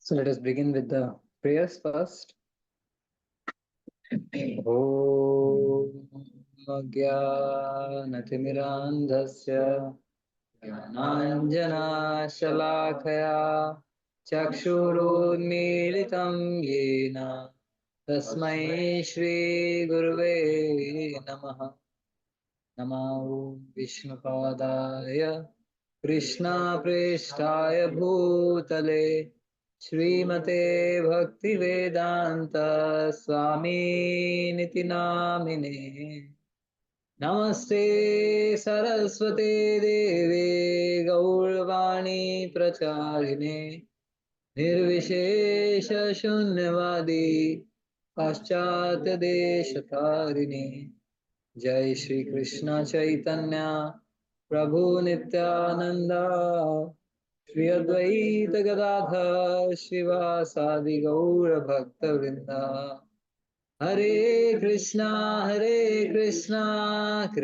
So let us begin with the prayers first. Om Ajnanatirandhasya Jnananjanashalakaya Chakshurunmilitam Yena Tasmai Shri Gurave Namaha. Namo Vishnupadaya Krishna Prestaya Bhutale Srimate Bhaktivedanta Swami Niti Namine Namaste Saraswate Deve Gauravani Pracharine Nirvishesha Shunyavadi Paschatya Deshatarine जय श्री कृष्ण चैतन्य प्रभु नित्यानंदा श्री अद्वैत गदाधर शिवासादि गौर भक्त वृंदा हरे Krishna Krishna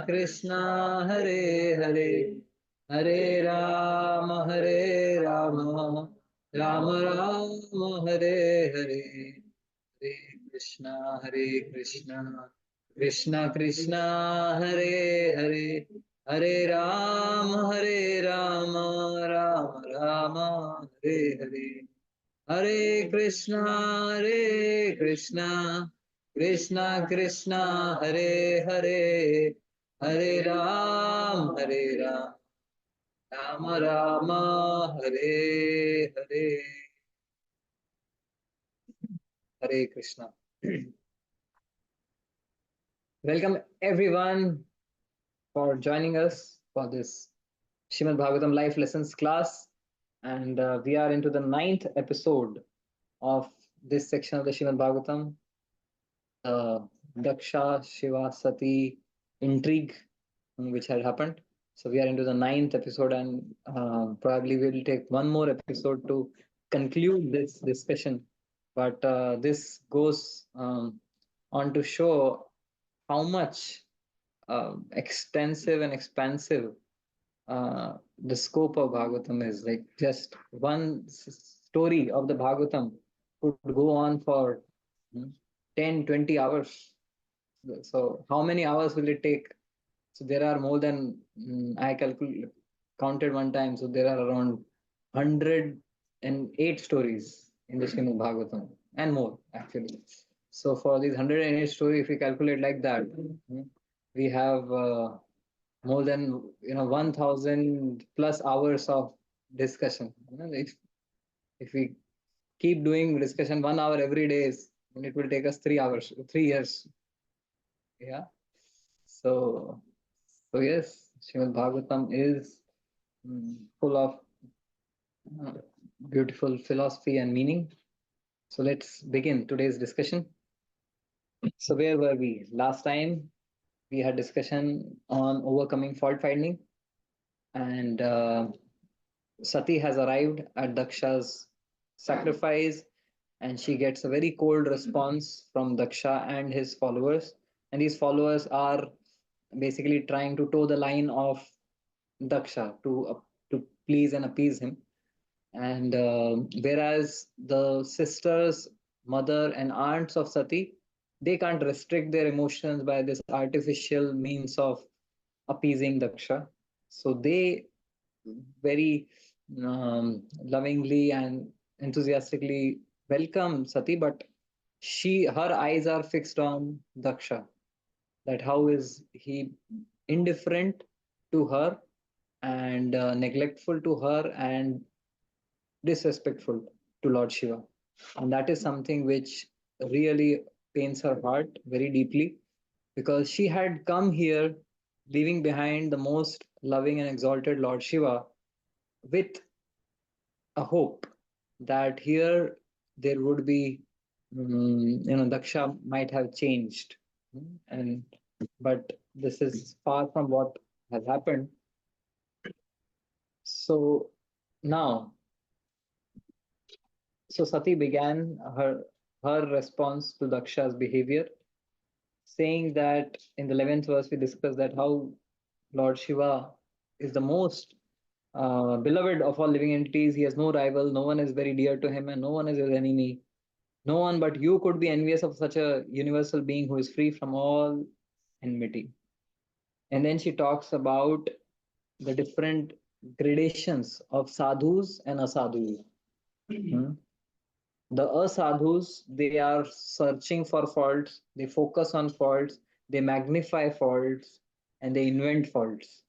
Krishna Hare Hare Hare Ram Ram Ram Hare Hare Hare Krishna Krishna Krishna Hare Hare Hare Ram Ram Ram Hare Hare Hare Krishna Krishna Krishna Hare Hare Hare Ram Ram Ram Hare Hare Hare Krishna. Welcome everyone for joining us for this Srimad Bhagavatam Life Lessons class. And we are into the ninth episode of this section of the Srimad Bhagavatam, Daksha, Shiva, Sati intrigue which had happened. So we are into the ninth episode, and probably we'll take one more episode to conclude this discussion. But this goes on to show how much extensive and expansive the scope of Bhagavatam is. Like just one story of the Bhagavatam could go on for 10, 20 hours. So how many hours will it take? So there are more than I counted one time. So there are around 108 stories in the Srimad Bhagavatam and more actually. So for these 108 stories, if we calculate like that, we have more than 1,000 plus hours of discussion. If we keep doing discussion 1 hour every day, then it will take us 3 hours, 3 years. Yeah. So yes, Srimad Bhagavatam is full of uh, beautiful philosophy and meaning. So let's begin today's discussion. So where were we? Last time we had discussion on overcoming fault finding, and Sati has arrived at Daksha's sacrifice, and she gets a very cold response from Daksha and his followers. And these followers are basically trying to toe the line of Daksha to please and appease him. And whereas the sisters, mother, and aunts of Sati, they can't restrict their emotions by this artificial means of appeasing Daksha. So they very lovingly and enthusiastically welcome Sati, but her eyes are fixed on Daksha. That how is he indifferent to her and neglectful to her and disrespectful to Lord Shiva. And that is something which really pains her heart very deeply because she had come here leaving behind the most loving and exalted Lord Shiva with a hope that here there would be, Daksha might have changed. And but this is far from what has happened. So now, so Sati began her response to Daksha's behavior, saying that in the 11th verse we discussed that how Lord Shiva is the most beloved of all living entities. He has no rival, no one is very dear to him, and no one is his enemy. No one but you could be envious of such a universal being who is free from all enmity. And then she talks about the different gradations of sadhus and asadhus. Hmm. The asadhus, they are searching for faults, they focus on faults, they magnify faults, and they invent faults.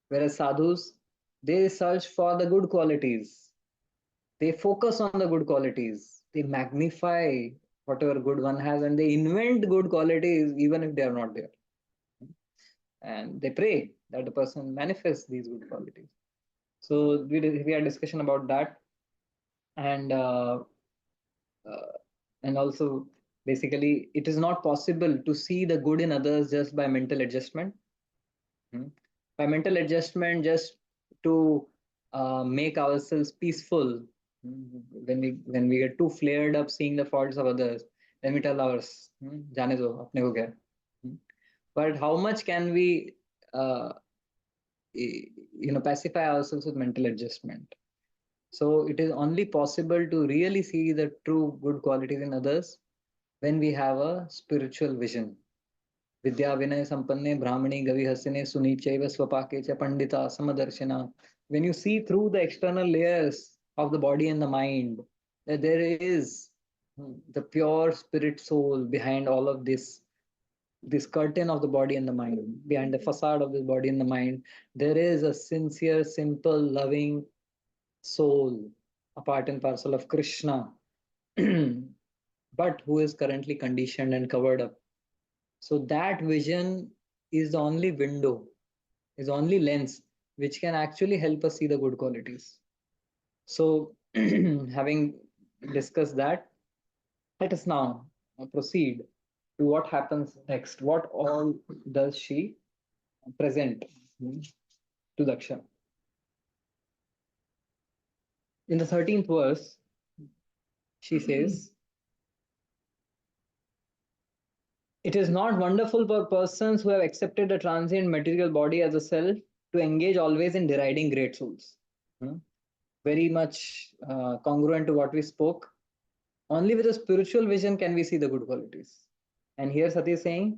Whereas sadhus, they search for the good qualities, they focus on the good qualities, they magnify whatever good one has, and they invent good qualities even if they are not there. And they pray that the person manifests these good qualities. So we had discussion about that, and uh, and also basically it is not possible to see the good in others just by mental adjustment. Hmm. By mental adjustment, just to make ourselves peaceful. Hmm. When we get too flared up seeing the faults of others, then we tell ours, जाने दो अपने को क्या. Hmm. But how much can we uh, pacify ourselves with mental adjustment? So it is only possible to really see the true good qualities in others when we have a spiritual vision. Vidya Vinay Sampanne Brahmani Gavi Hasine Suni Chaiva Swapake Cha Pandita Samadarshana. When you see through the external layers of the body and the mind, that there is the pure spirit soul behind all of this curtain of the body and the mind, behind the facade of the body and the mind, there is a sincere, simple, loving soul, a part and parcel of Krishna, but who is currently conditioned and covered up. So that vision is the only window, is the only lens which can actually help us see the good qualities. So, having discussed that, let us now proceed to what happens next. What all does she present to Daksha? In the 13th verse, she says, it is not wonderful for persons who have accepted the transient material body as a self to engage always in deriding great souls. Hmm? Very much congruent to what we spoke. Only with a spiritual vision can we see the good qualities. And here Sati is saying,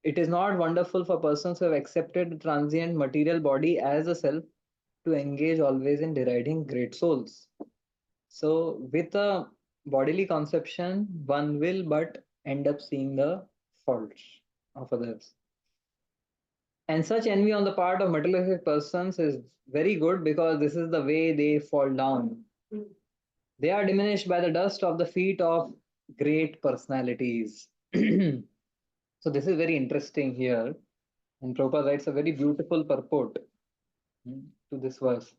it is not wonderful for persons who have accepted the transient material body as a self to engage always in deriding great souls. So, with a bodily conception, one will but end up seeing the faults of others. And such envy on the part of materialistic persons is very good because this is the way they fall down. They are diminished by the dust of the feet of great personalities. So, this is very interesting here. And Prabhupada writes a very beautiful purport to this verse.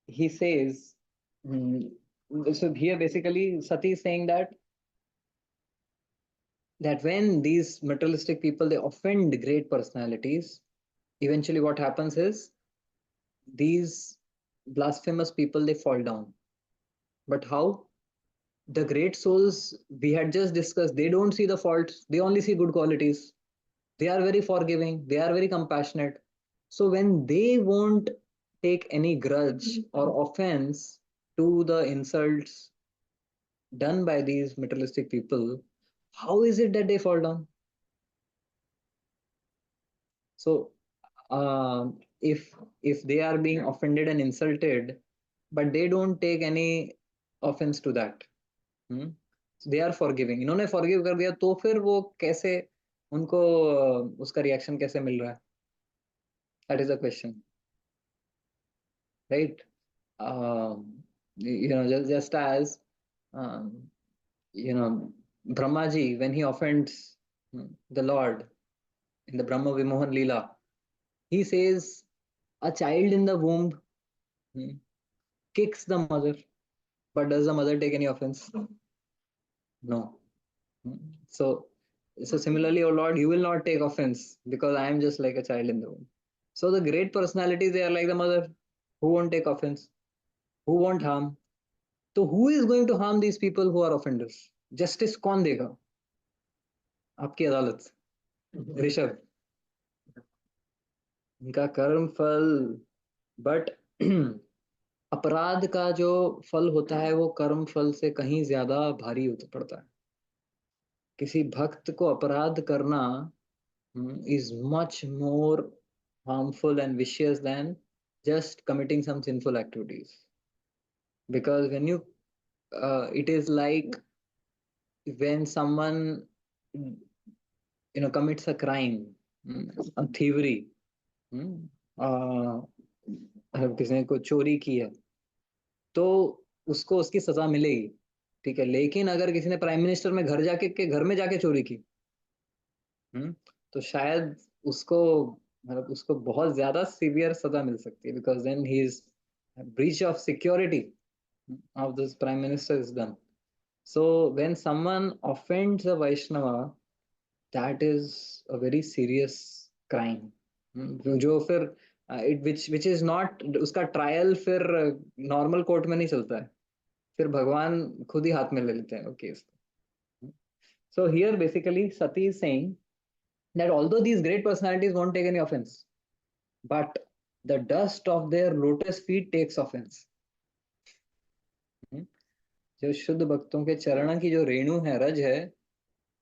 He says, so here basically Sati is saying that when these materialistic people they offend great personalities, eventually what happens is these blasphemous people they fall down. But how? The great souls we had just discussed, they don't see the faults, they only see good qualities. They are very forgiving, they are very compassionate. So when they won't take any grudge or offense to the insults done by these materialistic people, how is it that they fall down? So if they are being offended and insulted, but they don't take any offense to that, they are forgiving. इन्होंने forgive कर दिया तो फिर वो कैसे उनको उसका reaction कैसे मिल रहा है? That is the question, right? Just as um, you know, Brahmaji when he offends the Lord in the Brahma Vimohan Leela, he says a child in the womb hmm, kicks the mother, but does the mother take any offense? No. Hmm. So, so similarly, oh Lord, you will not take offense because I am just like a child in the womb. So the great personalities, they are like the mother who won't take offense, who won't harm. So who is going to harm these people who are offenders? Justice कौन देगा? आपकी अदालत, ऋषभ. उनका कर्म फल, but अपराध का जो फल होता है वो कर्म फल से कहीं ज्यादा भारी होता पड़ता है। किसी भक्त को अपराध करना is much more harmful and vicious than just committing some sinful activities. Because when you, it is like when someone, commits a crime, a thievery, मतलब किसी ने कोई चोरी की है, तो उसको उसकी सजा मिलेगी, ठीक है। लेकिन अगर किसी ने प्राइम मिनिस्टर में घर जाके के घर में जाके चोरी की, हम्म तो शायद उसको, मतलब उसको बहुत ज्यादा सीवियर सजा मिल सकती है, because then he is breach of security of this prime minister is done. So when someone offends a Vaishnava, that is a very serious crime, जो फिर it which is not, उसका ट्रायल फिर normal court में नहीं चलता है, फिर भगवान खुद ही हाथ में ले लेते हैं वो case. So here basically Sati is saying that although these great personalities won't take any offense, but the dust of their lotus feet takes offense. जो शुद्ध भक्तों के चरण की जो रेणु है, रज है,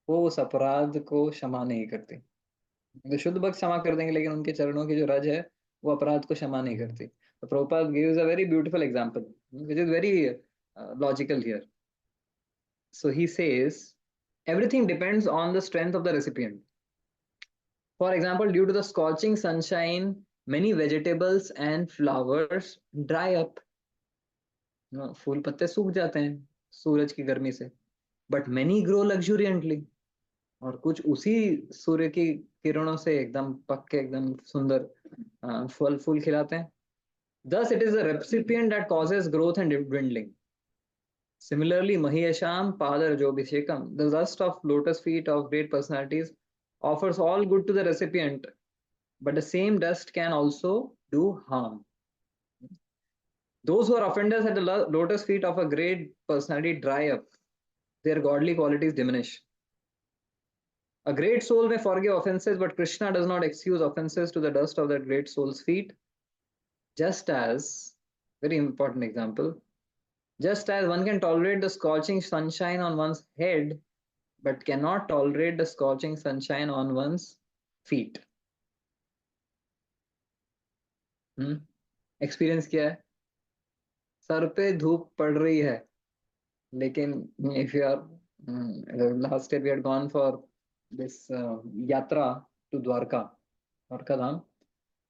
वो उस अपराध को क्षमा नहीं करती। तो शुद्ध भक्त क्षमा कर देंगे, लेकिन उनके चरणों की जो रज है वो अपराध को क्षमा नहीं करती। तो Prabhupada gives a very beautiful example which is very logical here. So he says everything depends on the strength of the recipient. For example, due to the scorching sunshine, many vegetables and flowers dry up. फूल पत्ते सूख जाते हैं सूरज की गर्मी से, but many grow luxuriantly. और कुछ उसी सूर्य की किरणों से एकदम पक के एकदम सुंदर फल फूल खिलाते हैं। Thus, it is the recipient that causes growth and dwindling. Similarly, Mahiyasham Padarjobhishekam, the dust of lotus feet of great personalities, offers all good to the recipient, but the same dust can also do harm. Those who are offenders at the lotus feet of a great personality dry up, their godly qualities diminish. A great soul may forgive offenses, but Krishna does not excuse offenses to the dust of that great soul's feet. Just as, very important example, just as one can tolerate the scorching sunshine on one's head, but cannot tolerate the scorching sunshine on one's feet. Experience किया है, sir पे धूप पड़ रही है, लेकिन if you are, last year we had gone for this yatra to Dwarka Dham,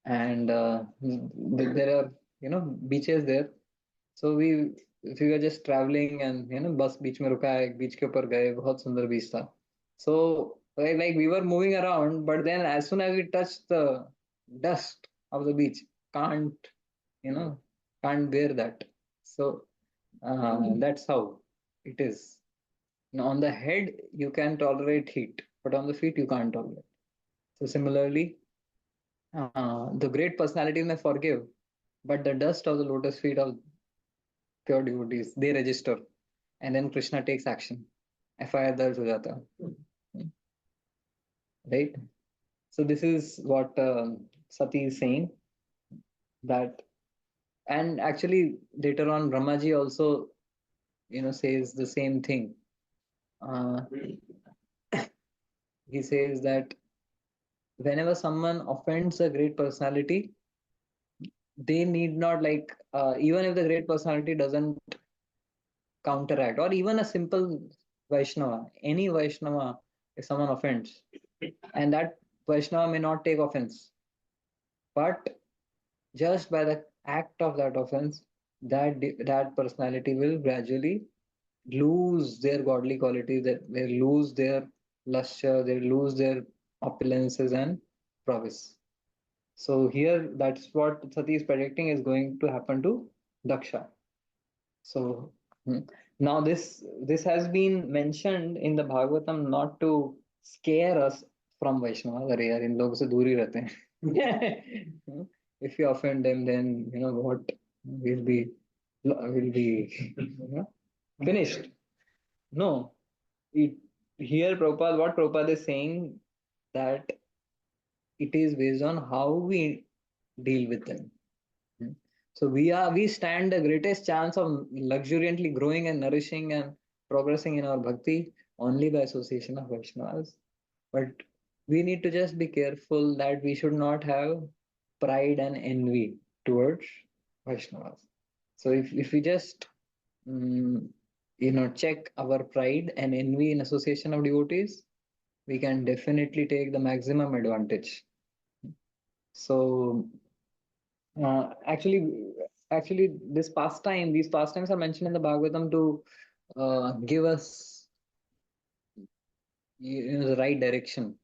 and there are, beaches there. So we were just traveling, and बस बीच में रुका, एक बीच के ऊपर गए, बहुत सुंदर बीच था. So like we were moving around, but then as soon as we touched the dust of the beach, can't you know can't bear that. So that's how it is. On the head you can tolerate heat, but on the feet you can't tolerate. So similarly, the great personalities may forgive, but the dust of the lotus feet of pure devotees, they register, and then Krishna takes action. FIR दर्ज हो जाता है, right? So this is what Sati is saying, that, and actually later on Brahmaji also says the same thing. Uh, he says that whenever someone offends a great personality, they need not, like, even if the great personality doesn't counteract, or even a simple Vaishnava, any Vaishnava, if someone offends, and that Vaishnava may not take offense, but just by the act of that offense, that personality will gradually lose their godly qualities, that they lose their luster, they lose their opulences and prowess. So here, that's what Sati is predicting is going to happen to Daksha. So now this has been mentioned in the Bhagavatam not to scare us from Vaishnava. अरे यार इन लोगों से दूर ही रहते हैं. If you offend them, then what will be finished. No, it, here Prabhupada, what Prabhupada is saying, that it is based on how we deal with them. So we stand the greatest chance of luxuriantly growing and nourishing and progressing in our bhakti only by association of Vaishnavas. But we need to just be careful that we should not have pride and envy towards Vaishnavas. So if we just check our pride and envy in association of devotees, we can definitely take the maximum advantage. So actually, these pastimes are mentioned in the Bhagavatam to give us the right direction,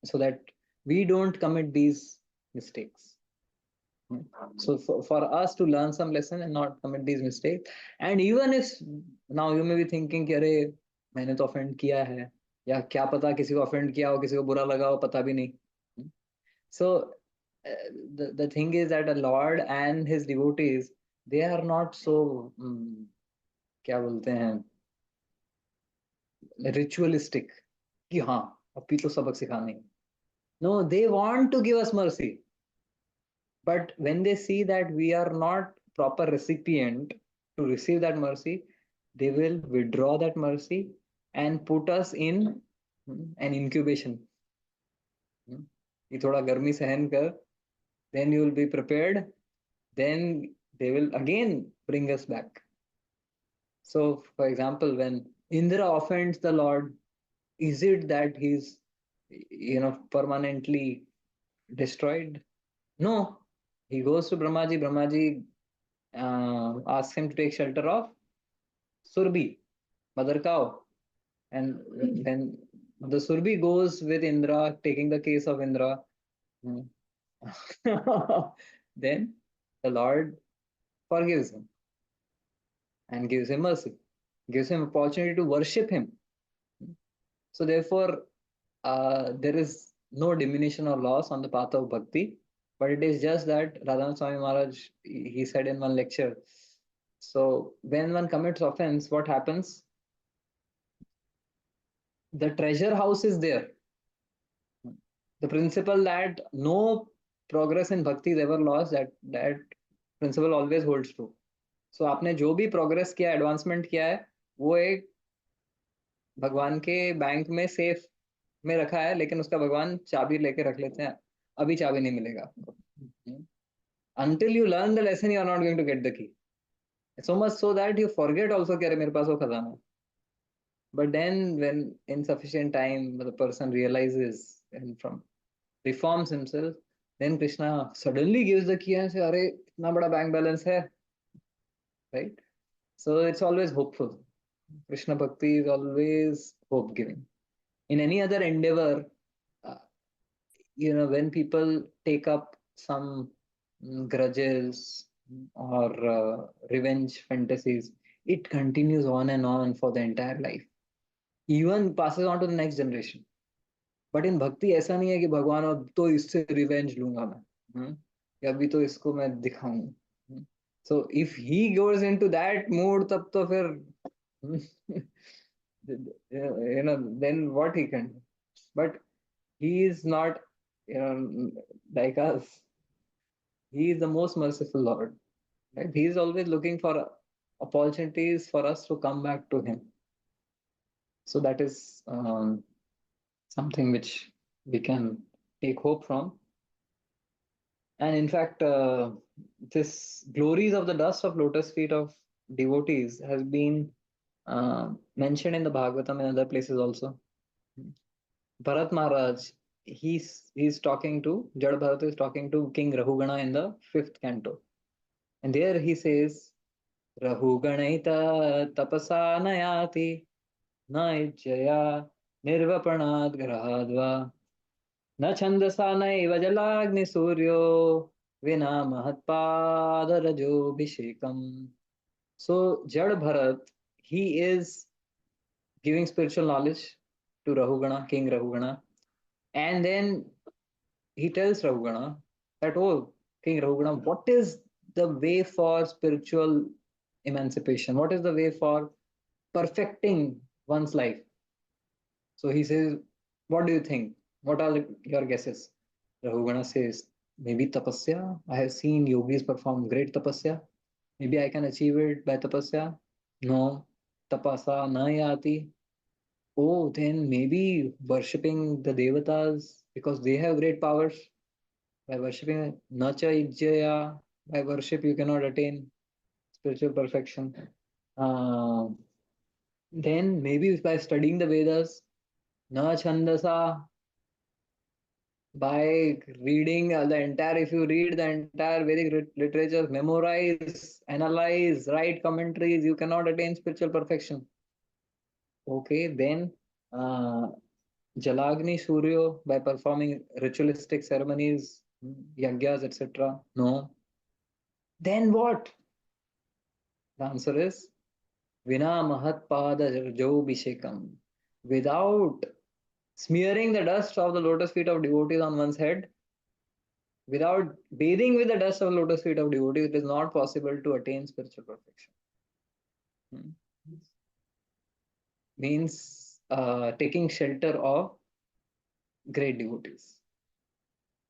so that we don't commit these mistakes. So for us to learn some lesson and not commit these mistakes, and even if now you may be thinking कि अरे मैंने तो offend किया है, या क्या पता किसी को offend किया हो, किसी को बुरा लगा हो, पता भी नहीं. So the thing is that a Lord and his devotees, they are not so क्या बोलते हैं, ritualistic कि हाँ अभी तो सबक सिखाने. No, they want to give us mercy. But when they see that we are not proper recipient to receive that mercy, they will withdraw that mercy and put us in an incubation. ये थोड़ा गर्मी सहन कर, then you will be prepared, then they will again bring us back. So, for example, when Indra offends the Lord, is it that he's permanently destroyed? No. He goes to Brahmaji. Brahmaji asks him to take shelter of Surbi, mother cow. And when the Surbi goes with Indra, taking the case of Indra, then the Lord forgives him and gives him mercy, gives him opportunity to worship him. So therefore, there is no diminution or loss on the path of bhakti, but it is just that Radhanath Swami Maharaj, he said in one lecture, so when one commits offense, what happens? The treasure house is there. The principle that no progress in bhakti is ever lost, that principle always holds true. So आपने जो भी progress किया, advancement किया है, वो एक भगवान के बैंक में सेफ में रखा है, लेकिन उसका भगवान चाबी लेके रख लेते हैं, अभी चाबी नहीं मिलेगा आपको. Until you learn the lesson, you are not going to get the key. So much so that you forget also कि अरे मेरे पास वो खजाना है. But then when in sufficient time the person realizes and from reforms himself, then Krishna suddenly gives the key and says, अरे इतना बड़ा bank balance है, right? So it's always hopeful. Krishna Bhakti is always hope giving. In any other endeavor, uh, when people take up some grudges or revenge fantasies, it continues on and on for the entire life, even passes on to the next generation. But in bhakti ऐसा नहीं है कि भगवान अब तो इससे revenge लूंगा मैं, या अभी तो इसको मैं दिखाऊं. So if he goes into that mood, तब तो फिर then what he can do? But he is not like us. He is the most merciful Lord, right? He is always looking for opportunities for us to come back to him. So that is something which we can take hope from. And in fact, this glories of the dust of lotus feet of devotees has been mentioned in the Bhagavatam and other places also. Bharat Maharaj, he's talking to Jad Bharat is talking to King Rahugana in the 5th canto, and there he says, Rahuganaita tapasa nayati na ijjaya nirvapanad grahadva na chandasa naiva jalagni suryo vina mahatpada rajo bhishekam. So Jad Bharat, he is giving spiritual knowledge to Rahugana, King Rahugana, and then he tells Rahugana that, oh, King Rahugana, what is the way for spiritual emancipation? What is the way for perfecting one's life? So he says, what do you think? What are your guesses? Rahugana says, maybe tapasya. I have seen yogis perform great tapasya. Maybe I can achieve it by tapasya. No, tapasa na yati. Oh, then maybe worshipping the devatas because they have great powers. By worshipping nacha ijjaya, by worship you cannot attain spiritual perfection. Uh, then maybe by studying the Vedas, na chandasa, by reading the entire, if you read the entire Vedic literature, memorize, analyze, write commentaries, you cannot attain spiritual perfection. Okay, then uh, Jalagni Suryo by performing ritualistic ceremonies, yagyas, etc. No. Then what? The answer is Vina Mahatpada Jobishekam. Without smearing the dust of the lotus feet of devotees on one's head, without bathing with the dust of the lotus feet of devotees, it is not possible to attain spiritual perfection. Hmm. Means taking shelter of great devotees.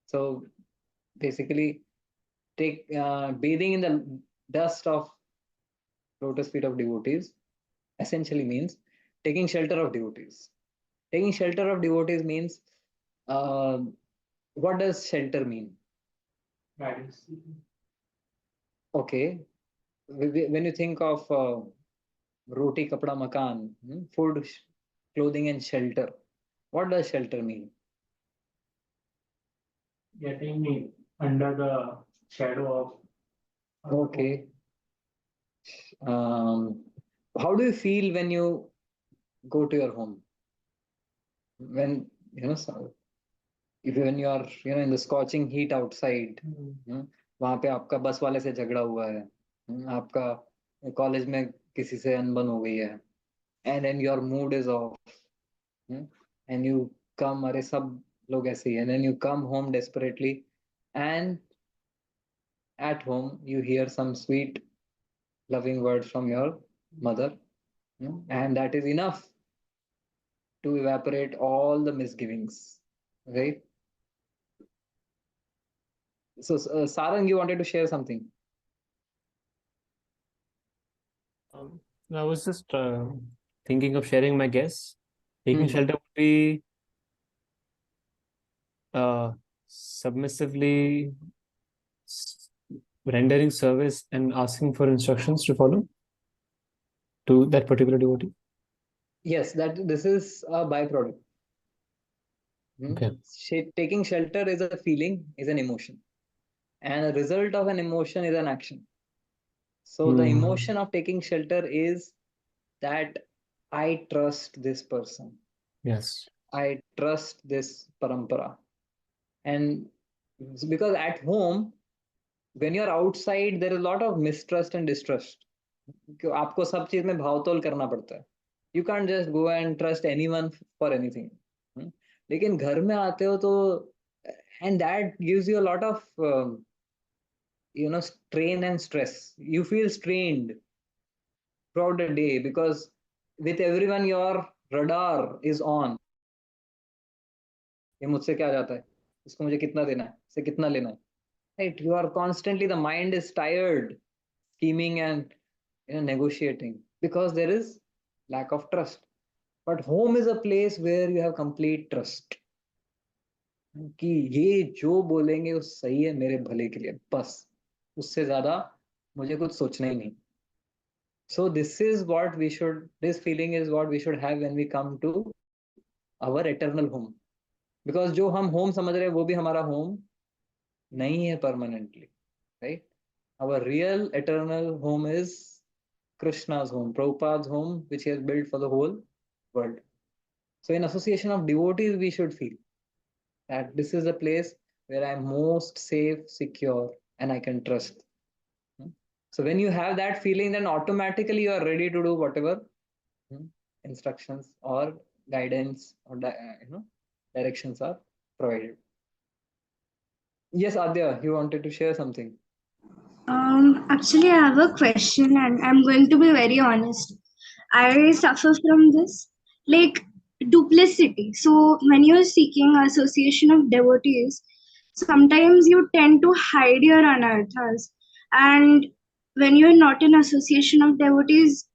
So basically, bathing in the dust of lotus feet of devotees essentially means taking shelter of devotees. Taking shelter of devotees means uh, what does shelter mean? Guidance. Okay, when you think of roti, kapda, makan, food, clothing, and shelter, what does shelter mean? Getting under the shadow of. Okay. Um, how do you feel when you go to your home? When when you are in the scorching heat outside, वहां पे आपका बस वाले से झगड़ा हुआ है, आपका कॉलेज में किसी से अनबन हो गई है, and then your mood is off, and you come, अरे सब लोग ऐसे ही, and then you come home desperately, and at home you hear some sweet loving words from your mother, and that is enough to evaporate all the misgivings, right? So Sarang, you wanted to share something. I was just thinking of sharing my guess. Taking Hmm. shelter would be submissively rendering service and asking for instructions to follow to that particular devotee. Yes, that this is a byproduct. Okay. Taking shelter is a feeling, is an emotion, and a result of an emotion is an action. So the emotion of taking shelter is that I trust this person. Yes. I trust this parampara. And because at home, when you're outside, there is a lot of mistrust and distrust. आपको सब चीज में भावतोल करना पड़ता है. You can't just go and trust anyone for anything. लेकिन घर में आते हो तो, and that gives you a lot of strain and stress. You feel strained throughout the day because with everyone your radar is on. ये मुझसे क्या जाता है, इसको मुझे कितना देना है, इससे कितना लेना है, right? You are constantly, the mind is tired scheming and negotiating because there is lack of trust. But home is a place where you have complete trust कि ये जो बोलेंगे वो सही है मेरे भले के लिए, बस उससे ज्यादा मुझे कुछ सोचना ही नहीं. So this feeling is what we should have when we come to our eternal home. Because जो हम home समझ रहे हैं वो भी हमारा home नहीं है permanently, right? Our real eternal home is Krishna's home, Prabhupada's home, which he has built for the whole world. So in association of devotees, we should feel that this is a place where I'm most safe, secure, and I can trust. So when you have that feeling, then automatically you are ready to do whatever instructions or guidance or directions are provided. Yes, Adya, you wanted to share something. Actually, I have a question, and I'm going to be very honest. I suffer from this, like duplicity. So, when you're seeking association of devotees, sometimes you tend to hide your anarthas, and when you're not in association of devotees,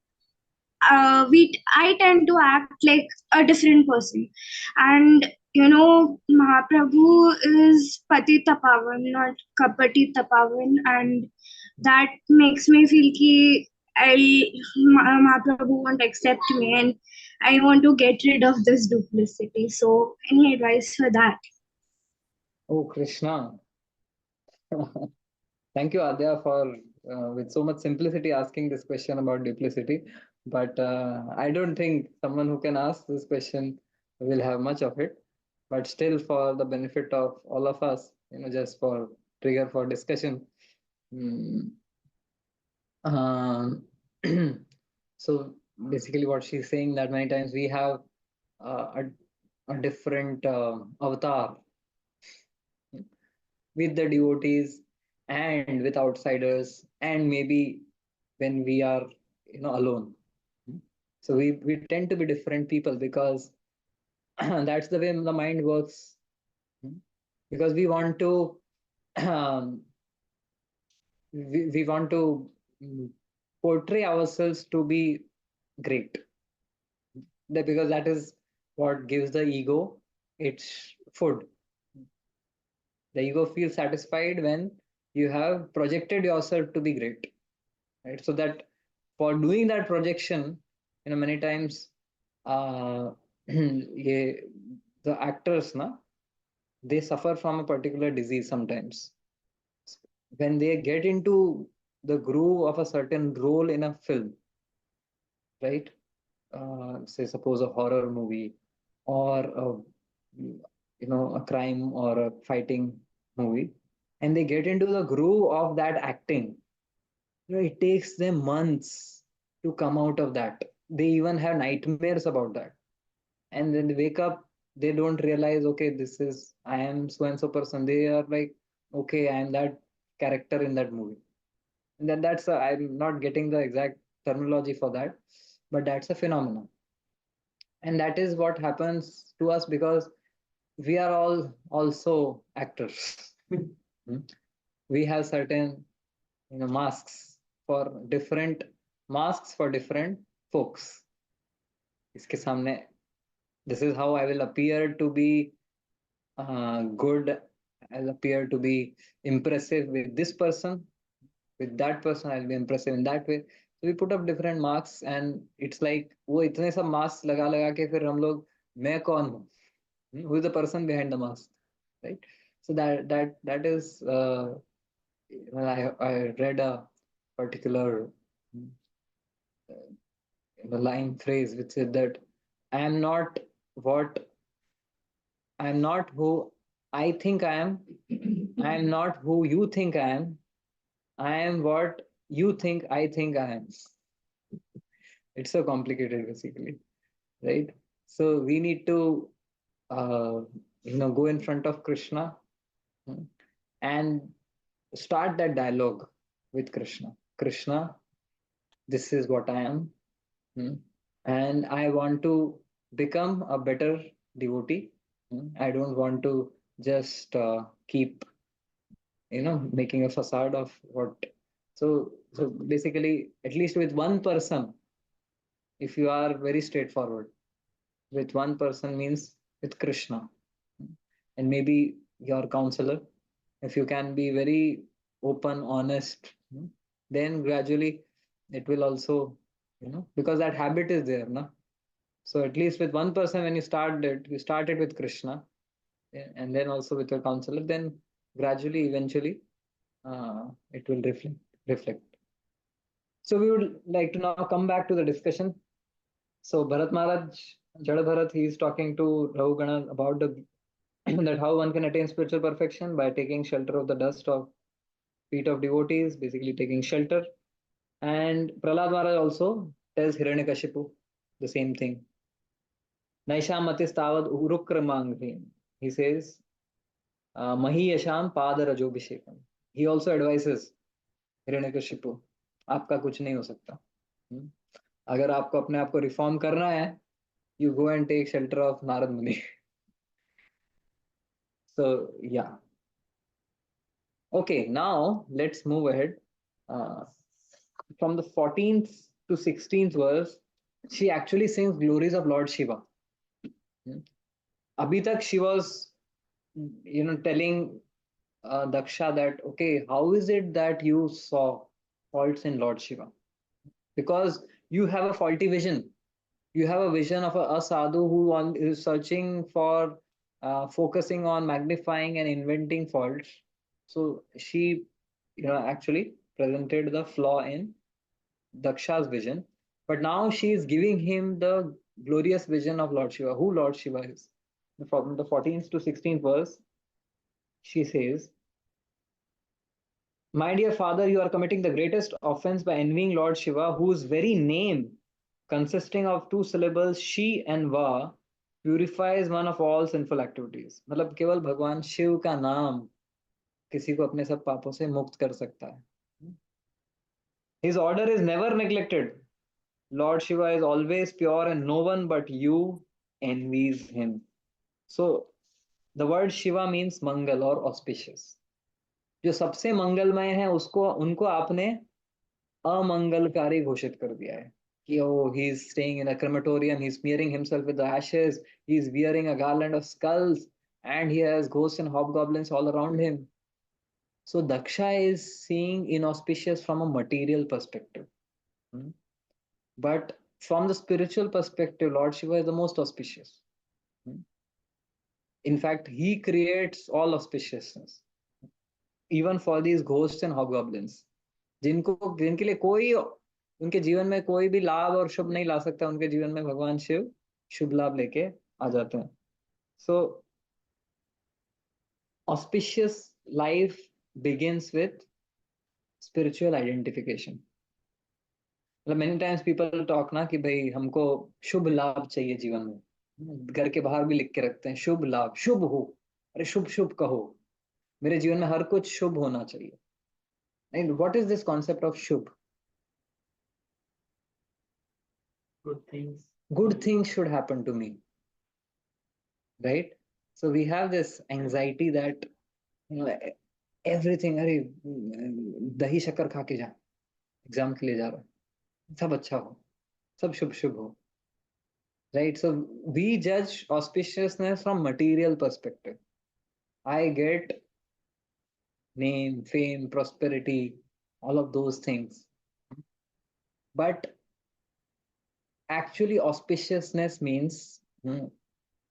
I tend to act like a different person. And Mahaprabhu is Pati Tapavan, not Kapati Tapavan, and that makes me feel ki Mahaprabhu won't accept me, and I want to get rid of this duplicity. So, any advice for that? Oh, Krishna. Thank you, Adya, for with so much simplicity asking this question about duplicity. But I don't think someone who can ask this question will have much of it. But still, for the benefit of all of us, just for trigger for discussion. mm, um, so basically, what she's saying that many times we have a different avatar with the devotees and with outsiders, and maybe when we are alone. So we tend to be different people because that's the way the mind works. Because we want to um, we want to mm, portray ourselves to be great. Because that is what gives the ego its food. The ego feels satisfied when you have projected yourself to be great, right? So that for doing that projection, many times the actors na, they suffer from a particular disease sometimes. When they get into the groove of a certain role in a film, right? Say suppose a horror movie, or a crime or a fighting movie, and they get into the groove of that acting. It takes them months to come out of that. They even have nightmares about that. And then they wake up, they don't realize, okay, this is, I am so and so person. They are like, okay, I am that character in that movie. And then I'm not getting the exact terminology for that, but that's a phenomenon. And that is what happens to us because we are all also actors. Hmm. We have certain masks for different folks. इसके सामने, this is how I will appear to be good. I'll appear to be impressive with this person. With that person, I'll be impressive in that way. So we put up different marks, and it's like वो इतने सब mask लगा के फिर हम लोग मैं कौन हूँ? Who is the person behind the mask, right? So that is well, I read a particular line phrase which said that I am not what I am not who I think I am. I am not who you think I am. I am what you think I am. It's so complicated, basically, right? So we need to, go in front of Krishna, and start that dialogue with Krishna. Krishna, this is what I am, and I want to become a better devotee. I don't want to just keep making a facade of what. So basically, at least with one person, if you are very straightforward with one person, means with Krishna, and maybe your counselor, if you can be very open, honest, then gradually it will also, because that habit is there, na. So at least with one person, when you started with Krishna, and then also with your counselor, then gradually, eventually, it will reflect. So we would like to now come back to the discussion. So Bharat Maharaj, Jada Bharat, he is talking to Rahugana about that how one can attain spiritual perfection by taking shelter of the dust of feet of devotees, basically taking shelter. And Prahlad Maharaj also tells Hiranyakashipu the same thing. Naisham matistavad urukramanghin. He says, Mahiyasham padarajobhishekam. He also advises Hiranyakashipu, आपका कुछ नहीं हो सकता. अगर आपको अपने आप को रिफॉर्म करना है, you go and take shelter of Narad Muni. So yeah, Okay, now let's move ahead. Uh, from the 14th to 16th verse, she actually sings glories of Lord Shiva. Hmm. Abhi tak she was, telling Daksha that, okay, how is it that you saw faults in Lord Shiva? Because you have a faulty vision. You have a vision of a sadhu who is searching for, focusing on magnifying and inventing faults. So she, actually presented the flaw in Daksha's vision. But now she is giving him the glorious vision of Lord Shiva, who Lord Shiva is. From the 14th to 16th verse, she says, my dear father, you are committing the greatest offense by envying Lord Shiva, whose very name, consisting of two syllables, Shi and Va, purifies one of all sinful activities. मतलब केवल भगवान शिव का नाम किसी को अपने सब पापों से मुक्त कर सकता है. His order is never neglected. Lord Shiva is always pure and no one but you envies him. So the word Shiva means mangal or auspicious. जो सबसे मंगलमय है उसको उनको आपने अमंगलकारी घोषित कर दिया है कि he is staying in a crematorium, he is smearing himself with the ashes, he is wearing a garland of skulls, and he has ghosts and hobgoblins all around him. So Daksha is seeing inauspicious from a material perspective. Hmm. But from the spiritual perspective, Lord Shiva is the most auspicious. Hmm. In fact, he creates all auspiciousness, even for these ghosts and hobgoblins. जिनके लिए कोई उनके जीवन में कोई भी लाभ और शुभ नहीं ला सकता, उनके जीवन में भगवान शिव शुभ लाभ लेके आ जाते हैं. So auspicious life begins with spiritual identification. मतलब many times people talk ना कि भाई हमको शुभ लाभ चाहिए जीवन में, घर के बाहर भी लिख के रखते हैं शुभ लाभ, शुभ हो, अरे शुभ शुभ कहो, मेरे जीवन में हर कुछ शुभ होना चाहिए. And what is this concept of Shubh? Good things. Good things should happen to me, right? So we have this anxiety that, everything, अरे दही शक्कर खा के जा, एग्जाम के लिए जा रहा है, सब अच्छा हो, सब शुभ शुभ हो, right? So we judge auspiciousness from material perspective. I get name, fame, prosperity, all of those things. But actually auspiciousness means,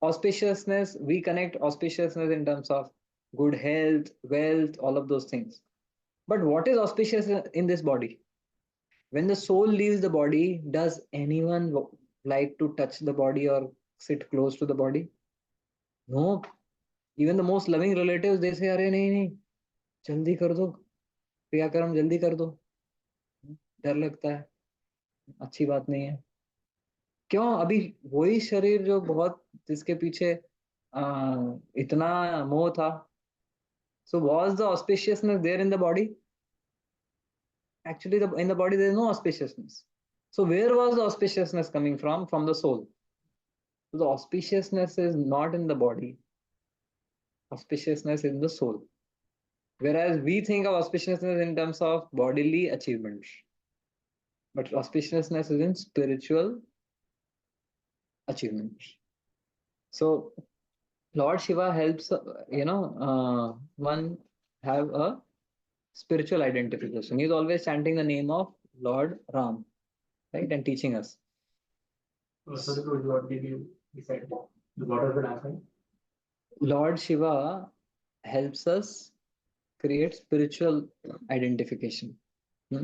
auspiciousness, we connect auspiciousness in terms of good health, wealth, all of those things. But what is auspicious in this body? When the soul leaves the body, does anyone like to touch the body or sit close to the body? No. Even the most loving relatives, they say, अरे नहीं नहीं, जल्दी कर दो, क्रियाक्रम जल्दी कर दो, डर लगता है, अच्छी बात नहीं है. क्यों? अभी वही शरीर जो बहुत, जिसके पीछे इतना मोह था. So was the auspiciousness there in the body? Actually, in the body there is no auspiciousness. So where was the auspiciousness coming from? From the soul. So the auspiciousness is not in the body. Auspiciousness is in the soul. Whereas we think of auspiciousness in terms of bodily achievements. But auspiciousness is in spiritual achievements. So Lord Shiva helps, one have a spiritual identification. He's always chanting the name of Lord Ram, right, and teaching us. So what did you decide? What was the last one? Lord Shiva helps us create spiritual identification.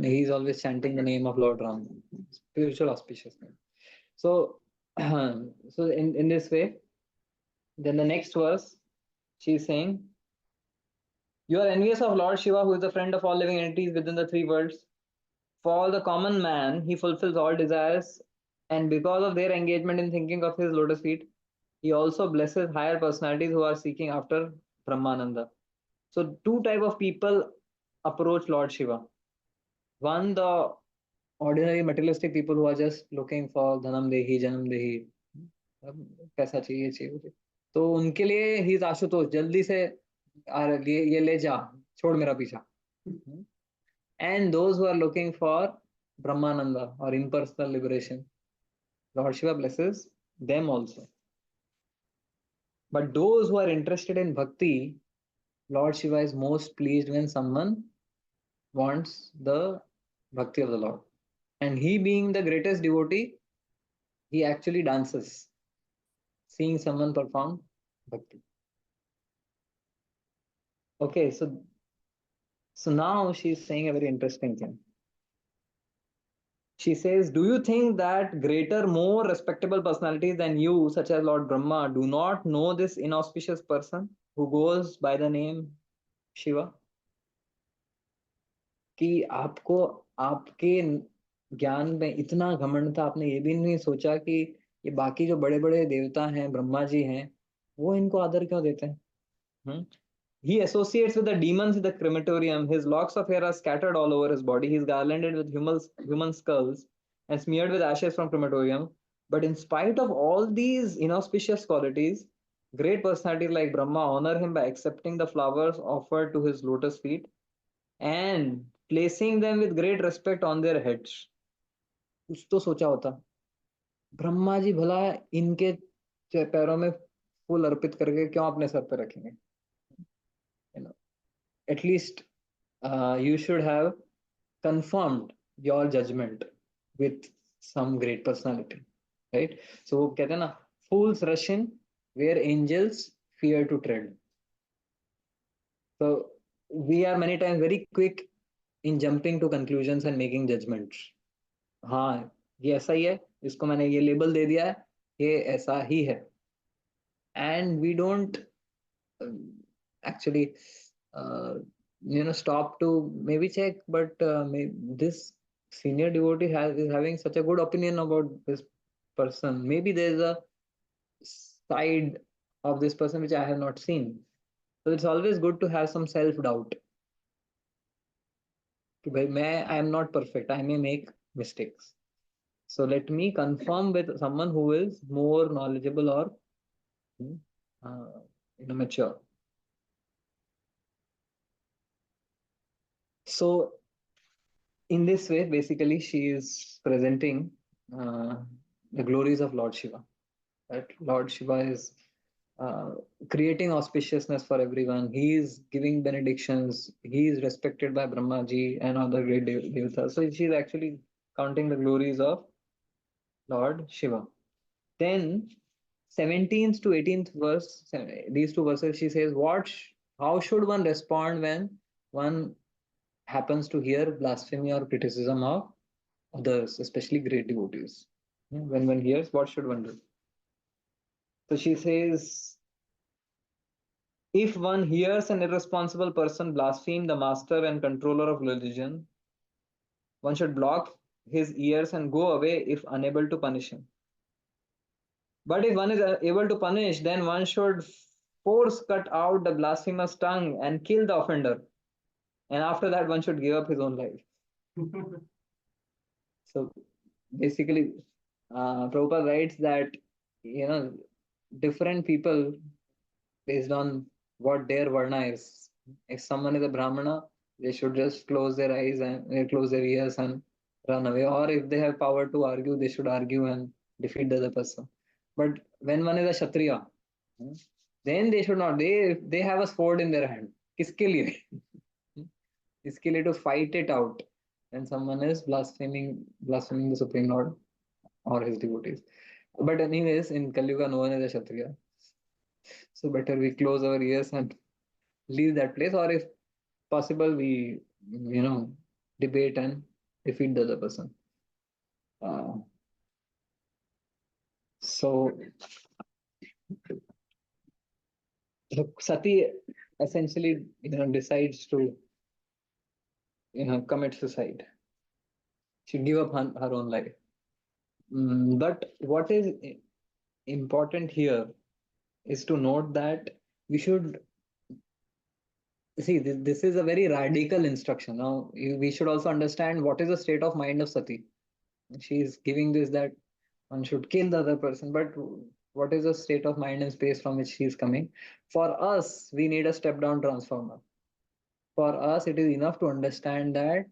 He's always chanting the name of Lord Ram, spiritual auspiciousness. So, so in this way, then the next verse, she's saying, you are envious of Lord Shiva, who is the friend of all living entities within the three worlds. For the common man, he fulfills all desires, and because of their engagement in thinking of his lotus feet, he also blesses higher personalities who are seeking after Brahmananda. So two type of people approach Lord Shiva. One, the ordinary materialistic people who are just looking for dhanam dehi, janam dehi, पैसा चाहिए चाहिए. तो उनके लिए ही आशुतोष, जल्दी से ये ले जा, chhod mera picha. And those who are looking for Brahmananda or impersonal liberation, Lord Shiva blesses them also. But those who are interested in bhakti, Lord Shiva is most pleased when someone wants the bhakti of the Lord. And he being the greatest devotee, he actually dances, seeing someone perform bhakti. Okay, so now she's saying a very interesting thing. She says, do you think that greater, more respectable personalities than you, such as Lord Brahma, do not know this inauspicious person who goes by the name Shiva? कि आपको आपके ज्ञान में इतना घमंड था, आपने ये भी नहीं सोचा कि ये बाकी जो बड़े बड़े देवता हैं, ब्रह्मा जी हैं, वो इनको आदर क्यों देते हैं? He associates with the demons in the crematorium. His locks of hair are scattered all over his body. He's garlanded with human skulls and smeared with ashes from crematorium. But in spite of all these inauspicious qualities, great personalities like Brahma honor him by accepting the flowers offered to his lotus feet and placing them with great respect on their heads. कुछ तो सोचा होता, ब्रह्मा जी भला इनके पैरों में फूल अर्पित करके क्यों अपने सर पे रखेंगे? At least you should have confirmed your judgment with some great personality, right? So वो कहते हैं ना, fools rush in where angels fear to tread. So we are many times very quick in jumping to conclusions and making judgments. हाँ, ये ऐसा ही है, इसको मैंने ये लेबल दे दिया है, ये ऐसा ही है. And we don't actually stop to maybe check, but this senior devotee is having such a good opinion about this person. Maybe there's a side of this person which I have not seen. So it's always good to have some self doubt. I am not perfect, I may make mistakes, so let me confirm with someone who is more knowledgeable or mature. So in this way, basically, she is presenting the glories of Lord Shiva. Right? Lord Shiva is creating auspiciousness for everyone. He is giving benedictions. He is respected by Brahma ji and other great devatas. So she is actually counting the glories of Lord Shiva. Then 17th to 18th verse, these two verses, she says, how should one respond when one happens to hear blasphemy or criticism of others, especially great devotees? When one hears, what should one do? So she says, if one hears an irresponsible person blaspheme the master and controller of religion, one should block his ears and go away if unable to punish him. But if one is able to punish, then one should force cut out the blasphemous tongue and kill the offender. And after that, one should give up his own life. So basically, Prabhupada writes that, different people, based on what their varna is. If someone is a Brahmana, they should just close their eyes and close their ears and run away. Or if they have power to argue, they should argue and defeat the other person. But when one is a Kshatriya, then they should not. They have a sword in their hand. किसके लिए? इसके लिए to fight it out when someone is blaspheming the Supreme Lord or his devotees. But anyways, in Kali Yuga, no one is a Kshatriya. So better we close our ears and leave that place, or if possible, we debate and defeat the other person. So Sati essentially decides to commit suicide. She give up her own life. But what is important here is to note that we should see this is a very radical instruction. Now we should also understand what is the state of mind of Sati. She is giving this that one should kill the other person, but what is the state of mind and space from which she is coming? For us, we need a step down transformer. For us, it is enough to understand that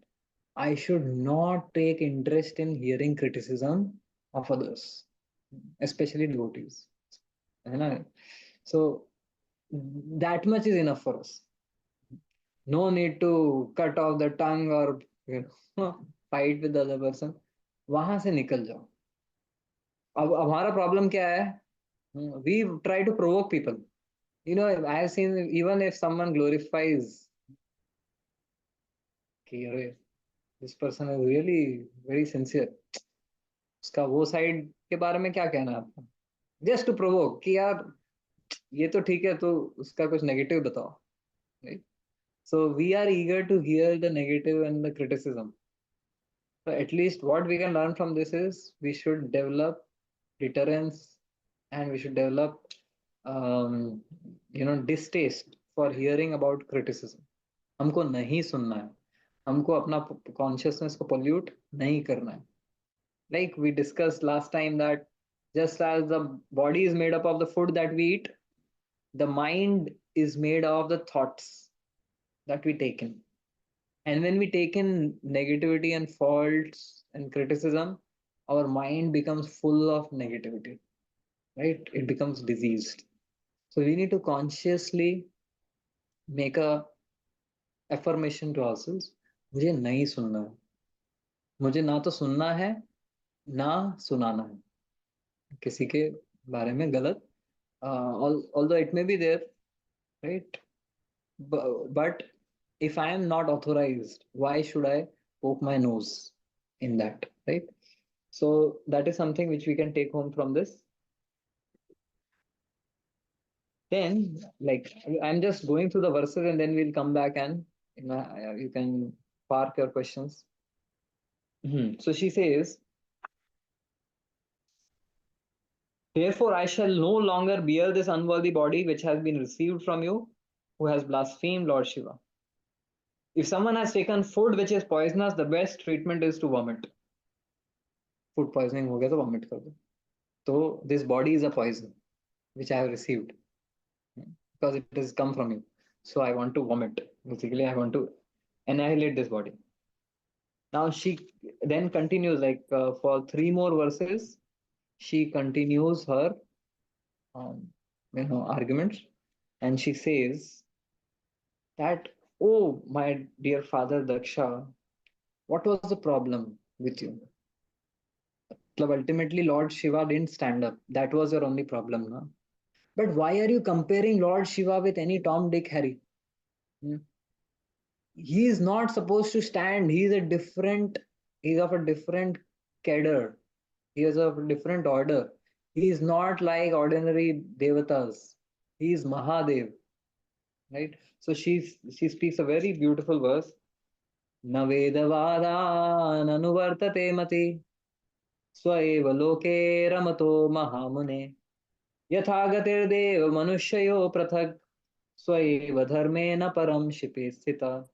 I should not take interest in hearing criticism of others, especially devotees. है ना? So that much is enough for us. No need to cut off the tongue or fight with the other person. वहां से निकल जाओ. अब हमारा problem क्या है? We try to provoke people. You know, I have seen even if someone glorifies, कि अरे this person is really very sincere. उसका वो साइड के बारे में क्या कहना है आपका? Just to provoke कि यार ये तो ठीक है, तो उसका कुछ नेगेटिव बताओ. Right? So we are eager to hear the negative and the criticism. So at least what we can learn from this is we should develop deterrence and we should develop distaste for hearing about criticism. हमको नहीं सुनना है, हमको अपना consciousness को pollute नहीं करना है. Like we discussed last time that just as the body is made up of the food that we eat, the mind is made of the thoughts that we take in. And when we take in negativity and faults and criticism, our mind becomes full of negativity, right? It becomes diseased. So we need to consciously make a affirmation to ourselves. मुझे नहीं सुनना है, मुझे ना तो सुनना है ना सुनाना है किसी के बारे में गलत. Although it may be there, right? But if I am not authorized, why should I poke my nose in that, right? So that is something which we can take home from this. Then, like, I'm just going through the verses and then we'll come back and you can park your questions. So she says, therefore I shall no longer bear this unworthy body which has been received from you, who has blasphemed Lord Shiva. If someone has taken food which is poisonous, the best treatment is to vomit. Food poisoning हो गया तो vomit कर दो. So this body is a poison which I have received because it has come from you. So I want to vomit. Basically, I want to annihilate this body. Now she then continues, like for 3 more verses, she continues her arguments, and she says that, oh my dear father Daksha, what was the problem with you? Ultimately, Lord Shiva didn't stand up. That was your only problem, no? But why are you comparing Lord Shiva with any Tom, Dick, Harry? He is not supposed to stand. He's of a different cadre. He is of a different order. He is not like ordinary devatas. He is Mahadev, right? So she speaks a very beautiful verse. Na vedavada nanuvartate mati swaiva loke ramato mahamune yathagatir dev manushyayo prathak swaiva dharme na param shipe sthita.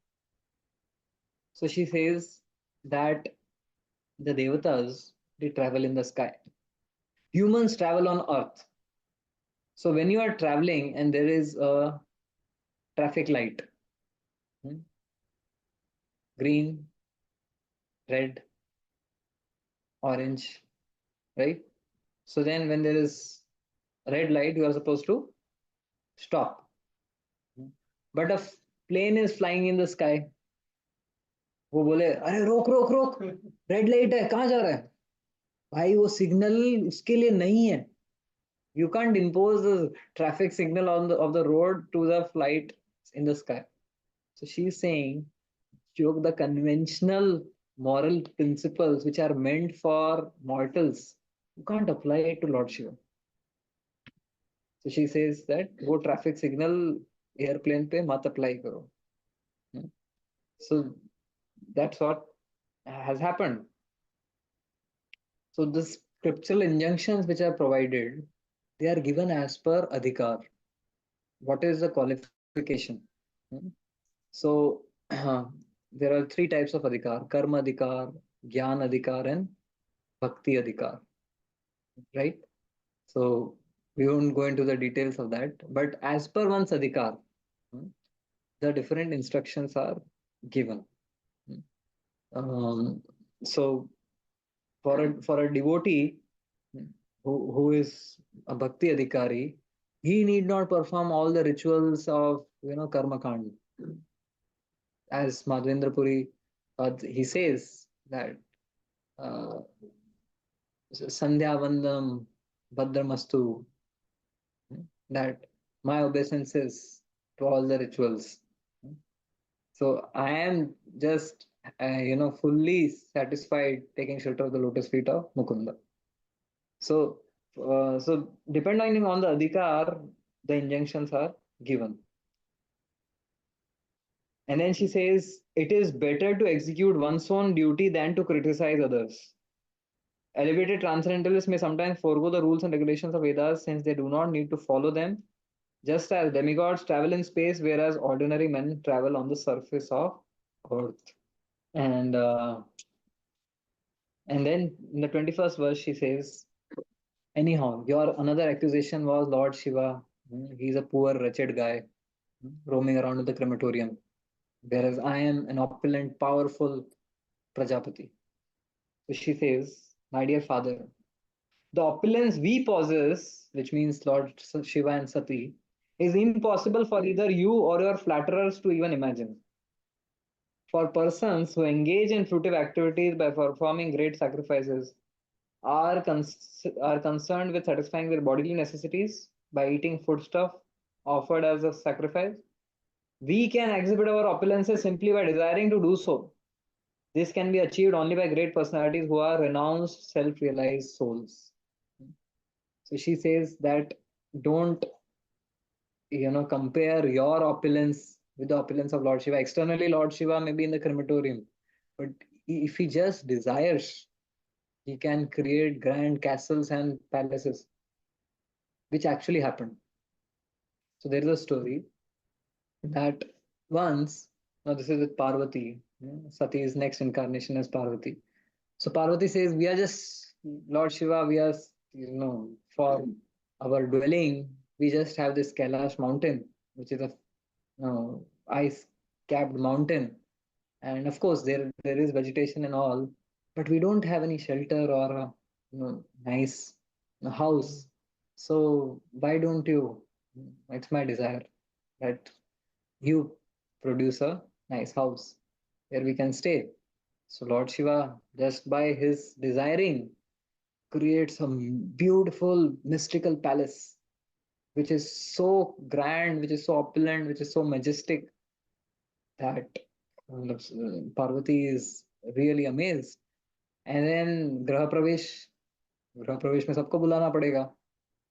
So she says that the devatas, they travel in the sky. Humans travel on earth. So when you are traveling and there is a traffic light, green, red, orange, right? So then when there is red light, you are supposed to stop. But a plane is flying in the sky. वो बोले अरे रोक रोक रोक, red light है, कहाँ जा रहा है भाई? वो सिग्नल उसके लिए नहीं है. You can't impose the traffic signal of the road to the flight in the sky. So she's saying, the conventional moral principles which are meant for mortals, you can't apply it to Lord Shiva. So she says that वो traffic signal airplane पे मत apply करो. So that's what has happened. So the scriptural injunctions which are provided, they are given as per adhikar. What is the qualification? So there are 3 types of adhikar: karma adhikar, jnana adhikar, and bhakti adhikar. Right? So we won't go into the details of that. But as per one's adhikar, the different instructions are given. So for a devotee who is a bhakti adhikari, he need not perform all the rituals of karma kand. As Madhvendra Puri, he says that uh, Sandhya Vandam Bhadramastu, that my obeisances to all the rituals. So I am just fully satisfied taking shelter of the lotus feet of Mukunda. So so depending on the adhikar, the injunctions are given. And then she says, it is better to execute one's own duty than to criticize others. Elevated transcendentalists may sometimes forego the rules and regulations of Vedas since they do not need to follow them, just as demigods travel in space, whereas ordinary men travel on the surface of earth. And then in the 21st verse, she says, anyhow, your another accusation was Lord Shiva. He's a poor, wretched guy roaming around in the crematorium, whereas I am an opulent, powerful Prajapati. So she says, my dear father, the opulence we possess, which means Lord Shiva and Sati, is impossible for either you or your flatterers to even imagine. For persons who engage in fruitive activities by performing great sacrifices are concerned with satisfying their bodily necessities by eating foodstuff offered as a sacrifice, we can exhibit our opulences simply by desiring to do so. This can be achieved only by great personalities who are renounced, self-realized souls. So she says that don't compare your opulence with the opulence of Lord Shiva. Externally, Lord Shiva may be in the crematorium, but if he just desires, he can create grand castles and palaces, which actually happened. So there is a story that once, now this is with Parvati, Sati's next incarnation as Parvati. So Parvati says, we are just, Lord Shiva, we are, for our dwelling, we just have this Kailash mountain, which is a ice capped mountain. And of course, there is vegetation and all, but we don't have any shelter or a nice house. So why don't you? It's my desire that you produce a nice house where we can stay. So Lord Shiva, just by his desiring, creates a beautiful mystical palace, which is so grand, which is so opulent, which is so majestic that Parvati is really amazed. And then Graha Pravesh में सबको बुलाना पड़ेगा.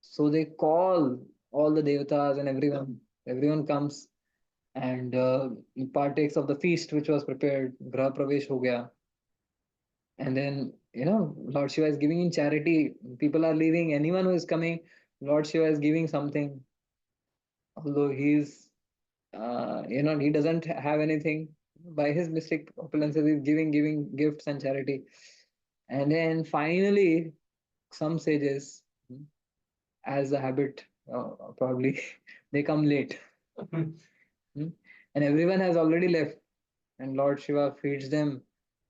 So they call all the devatas and everyone comes and partakes of the feast which was prepared. Graha Pravesh हो गया. And then, Lord Shiva is giving in charity. People are leaving. Anyone who is coming, Lord Shiva is giving something. Although he doesn't have anything. By his mystic opulence, he's giving gifts and charity. And then finally, some sages, as a habit, probably, they come late. Hmm? And everyone has already left. And Lord Shiva feeds them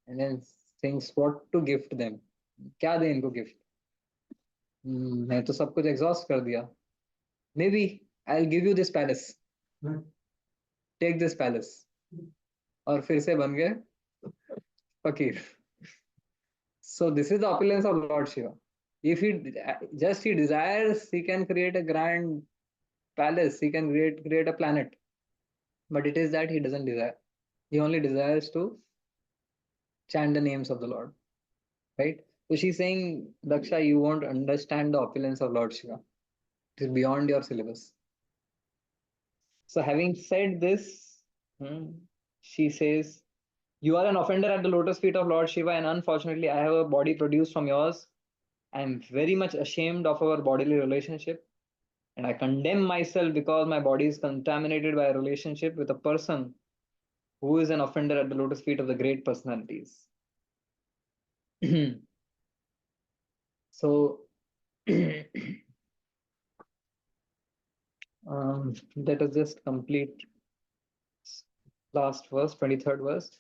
and then thinks what to gift them. क्या दें इनको gift? मैं तो सब कुछ exhaust कर दिया. Maybe I'll give you this palace. Take this palace. और फिर से बन गए फकीर. So this is the opulence of Lord Shiva. If he desires, he can create a grand palace. He can create a planet. But it is that he doesn't desire. He only desires to chant the names of the Lord. Right? So she's saying, Daksha, you won't understand the opulence of Lord Shiva. It is beyond your syllabus. So having said this, she says, you are an offender at the lotus feet of Lord Shiva, and unfortunately, I have a body produced from yours. I am very much ashamed of our bodily relationship, and I condemn myself because my body is contaminated by a relationship with a person who is an offender at the lotus feet of the great personalities. So, let us just complete last verse, 23rd verse.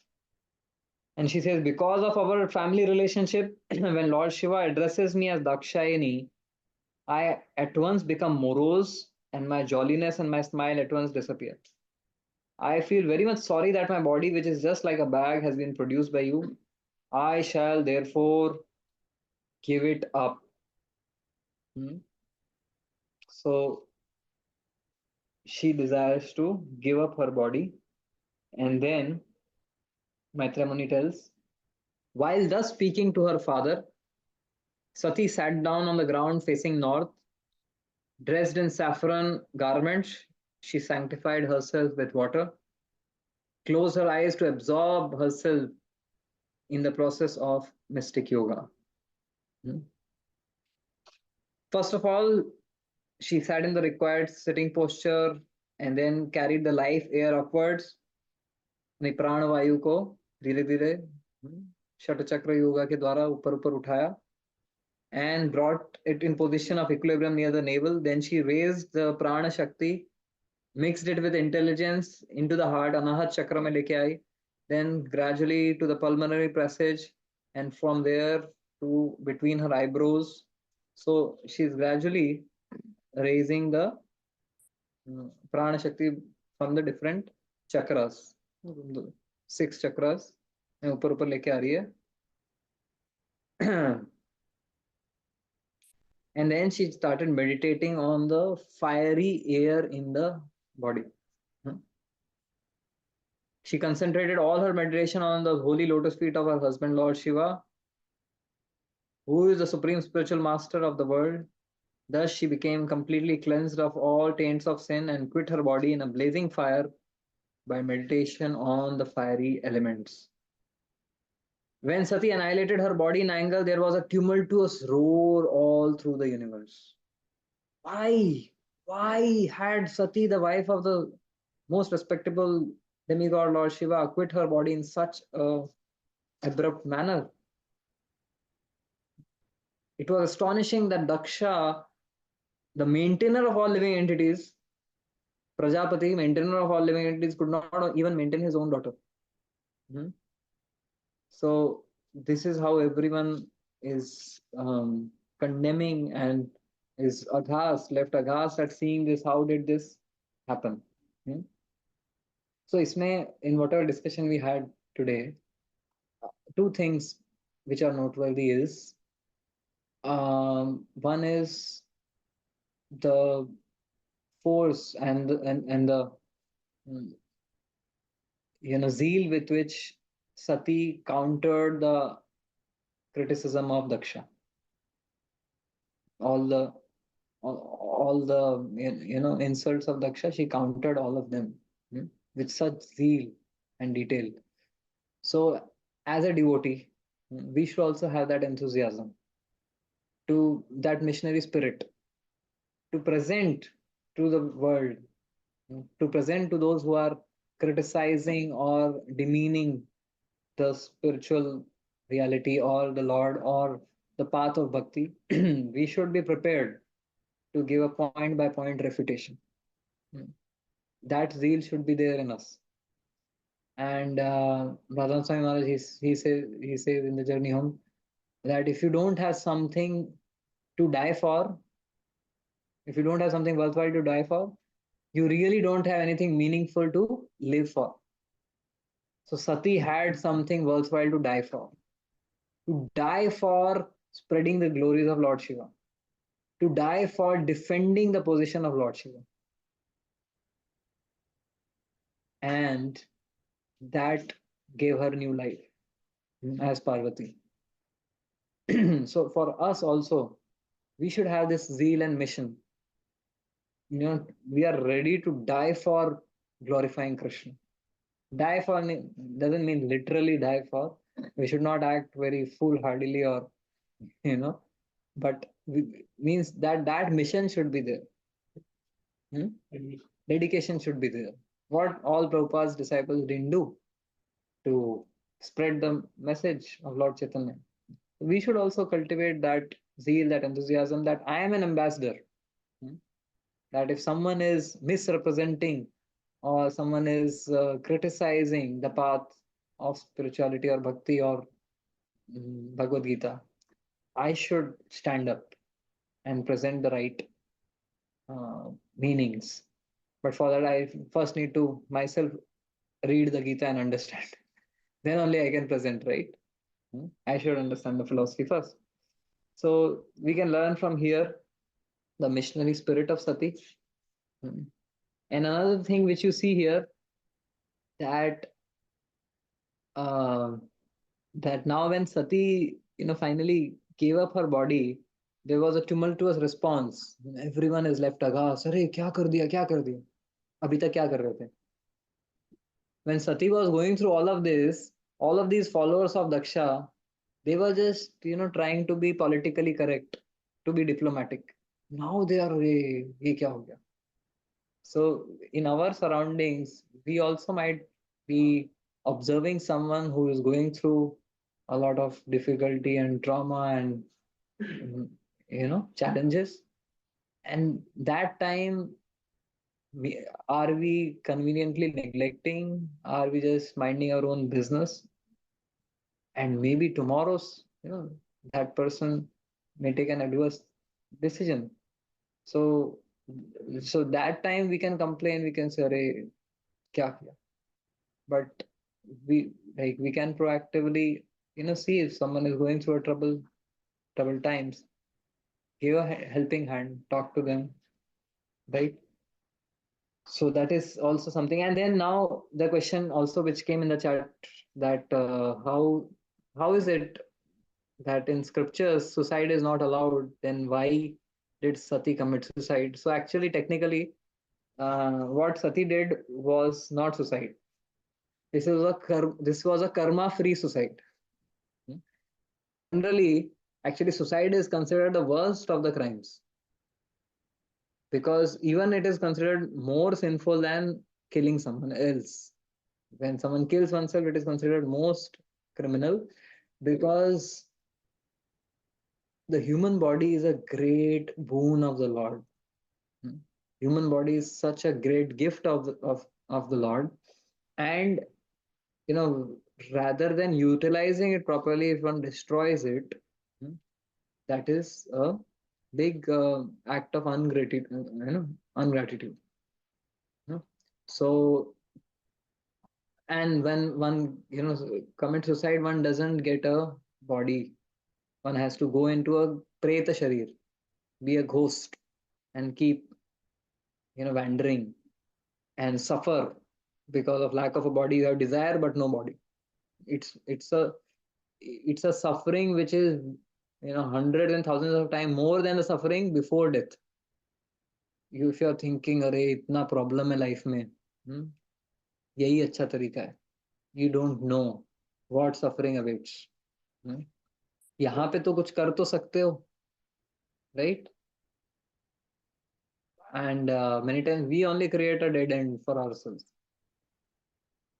And she says, because of our family relationship, when Lord Shiva addresses me as Dakshayani, I at once become morose and my jolliness and my smile at once disappear. I feel very much sorry that my body, which is just like a bag, has been produced by you. I shall therefore give it up. Hmm? So she desires to give up her body. And then Maitreya Muni tells, while thus speaking to her father, Sati sat down on the ground facing north. Dressed in saffron garments, she sanctified herself with water, closed her eyes to absorb herself in the process of mystic yoga. Hmm. First of all, she sat in the required sitting posture and then carried the life air upwards, अपनी प्राण वायु को धीरे धीरे षट चक्र योगा के द्वारा ऊपर ऊपर उठाया and brought it in position of equilibrium near the navel. Then she raised the prana shakti, mixed it with intelligence into the heart, anahat chakra mein leke aayi, then gradually to the pulmonary passage, and from there to between her eyebrows. So she's gradually raising the prana shakti from the different chakras, the 6 chakras, ऊपर ऊपर लेके आ रही है. And then she started meditating on the fiery air in the body. She concentrated all her meditation on the holy lotus feet of her husband, Lord Shiva, who is the supreme spiritual master of the world. Thus, she became completely cleansed of all taints of sin and quit her body in a blazing fire by meditation on the fiery elements. When Sati annihilated her body in anger, there was a tumultuous roar all through the universe. Why? Why had Sati, the wife of the most respectable demigod Lord Shiva, quit her body in such a abrupt manner? It was astonishing that Daksha, the maintainer of all living entities, Prajapati, maintainer of all living entities, could not even maintain his own daughter. So this is how everyone is condemning and is aghast, left aghast at seeing this. How did this happen? So isme, in whatever discussion we had today, two things which are noteworthy is one is the force and the zeal with which Sati countered the criticism of Daksha. All the insults of Daksha, she countered all of them with such zeal and detail. So as a devotee, we should also have that enthusiasm, to that missionary spirit, to present to the world, to present to those who are criticizing or demeaning the spiritual reality or the Lord or the path of bhakti. We should be prepared to give a point by point refutation. That zeal should be there in us. And Radhan Swami Maharaj, he says in the journey home that if you don't have something to die for, if you don't have something worthwhile to die for, you really don't have anything meaningful to live for. So Sati had something worthwhile to die for. To die for spreading the glories of Lord Shiva. To die for defending the position of Lord Shiva. And that gave her new life as Parvati. So for us also, we should have this zeal and mission. We are ready to die for glorifying Krishna. Die for doesn't mean literally die for. We should not act very foolhardily or, but means that mission should be there. Dedication should be there. What all Prabhupada's disciples didn't do to spread the message of Lord Chaitanya. We should also cultivate that zeal, that enthusiasm, that I am an ambassador. That if someone is misrepresenting or someone is criticizing the path of spirituality or bhakti or Bhagavad Gita, I should stand up and present the right meanings. But for that, I first need to myself read the Gita and understand. Then only I can present, right? I should understand the philosophy first. So we can learn from here the missionary spirit of Sati. Hmm. And another thing which you see here, that uh, that now when Sati, finally gave up her body, there was a tumultuous response. Everyone is left aghast. अरे क्या कर दिया, क्या कर दिया? अभी तक क्या कर रहे थे? When Sati was going through all of this, all of these followers of Daksha, they were just, trying to be politically correct, to be diplomatic. Now they are, ये क्या हो गया? So in our surroundings, we also might be observing someone who is going through a lot of difficulty and trauma and challenges. And that time, are we conveniently neglecting? Are we just minding our own business? And maybe tomorrow's, that person may take an adverse decision. So, so that time we can complain, we can say, "Arey, kya kiya?" But we can proactively, see if someone is going through a troubled times, give a helping hand, talk to them, right? So that is also something. And then now the question also which came in the chat, that how is it that in scriptures suicide is not allowed? Then why did Sati commit suicide? So actually, technically, what Sati did was not suicide. This was a karma free suicide. Hmm. Generally, actually, suicide is considered the worst of the crimes, because even it is considered more sinful than killing someone else. When someone kills oneself, it is considered most criminal, because the human body is a great boon of the Lord. Hmm. Human body is such a great gift of the Lord. And you know rather than utilizing it properly, if one destroys it, hmm, that is a big act of ungratitude. You know? So, and when one commits suicide, one doesn't get a body. One has to go into a preta sharir, be a ghost, and keep wandering and suffer because of lack of a body. You have desire but no body. It's a suffering which is hundreds and thousands of times more than the suffering before death. If you're thinking, अरे इतना problem है life में, hmm, यही अच्छा तरीका है, you don't know what suffering awaits. hmm. यहाँ पे तो कुछ कर तो सकते हो, right? And many times we only create a dead end for ourselves.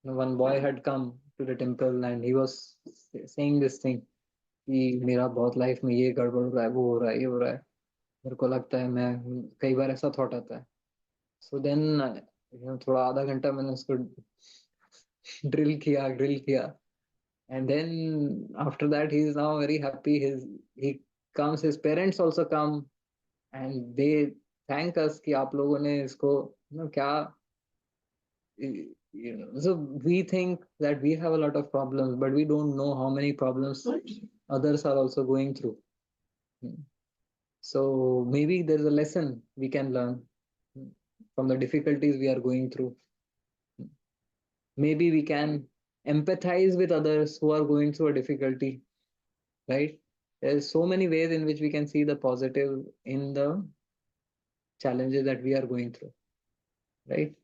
One boy had come to the temple and he was saying this thing कि मेरा बहुत लाइफ में ये गड़बड़ हो रहा है, वो हो रहा है, ये हो रहा है, मेरे को लगता है, मैं कई बार ऐसा थॉट आता है. सो देन थोड़ा आधा घंटा मैंने उसको ड्रिल किया. And then after that, he is now very happy. His parents also come, and they thank us कि आप लोगों ने इसको क्या, so we think that we have a lot of problems, but we don't know how many problems others are also going through. So maybe there's a lesson we can learn from the difficulties we are going through. Maybe we can empathize with others who are going through a difficulty, right? There's so many ways in which we can see the positive in the challenges that we are going through, right?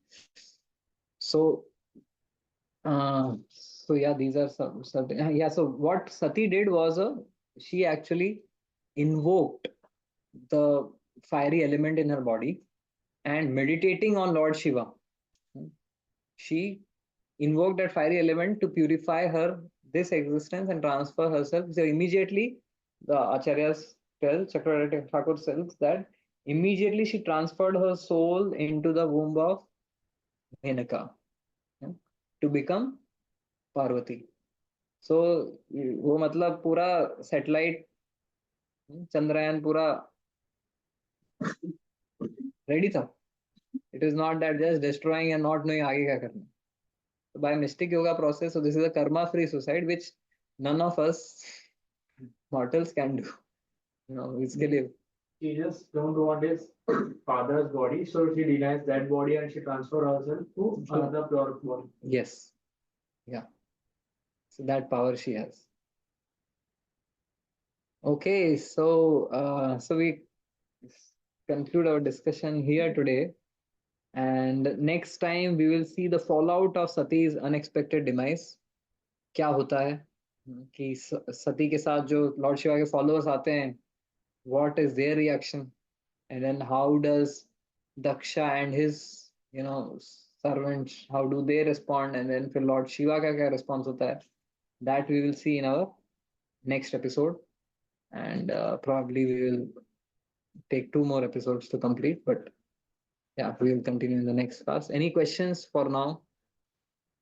So, so yeah, these are some yeah. So what Sati did was she actually invoked the fiery element in her body, and meditating on Lord Shiva, she invoked that fiery element to purify her this existence and transfer herself. So immediately, the acharyas tell, Chakravarti Thakur tells that immediately she transferred her soul into the womb of Menaka, to become Parvati. So वो मतलब पूरा satellite Chandrayaan पूरा ready था. It is not that just destroying and not knowing आगे क्या करना. So by mystic yoga process, so this is a karma free suicide which none of us mortals can do. इसके लिए She just don't want his father's body, so she denies that body and she transfer herself to another pure body. yes, yeah. So that power she has. Okay, so we conclude our discussion here today, and next time we will see the fallout of Sati's unexpected demise. क्या होता है कि सती के साथ जो Lord Shiva के followers आते हैं, what is their reaction, and then how does Daksha and his servants, how do they respond, and then फिर लॉर्ड शिवा का क्या response होता है, that we will see in our next episode. And probably we will take 2 more episodes to complete, but yeah, we will continue in the next class. Any questions for now?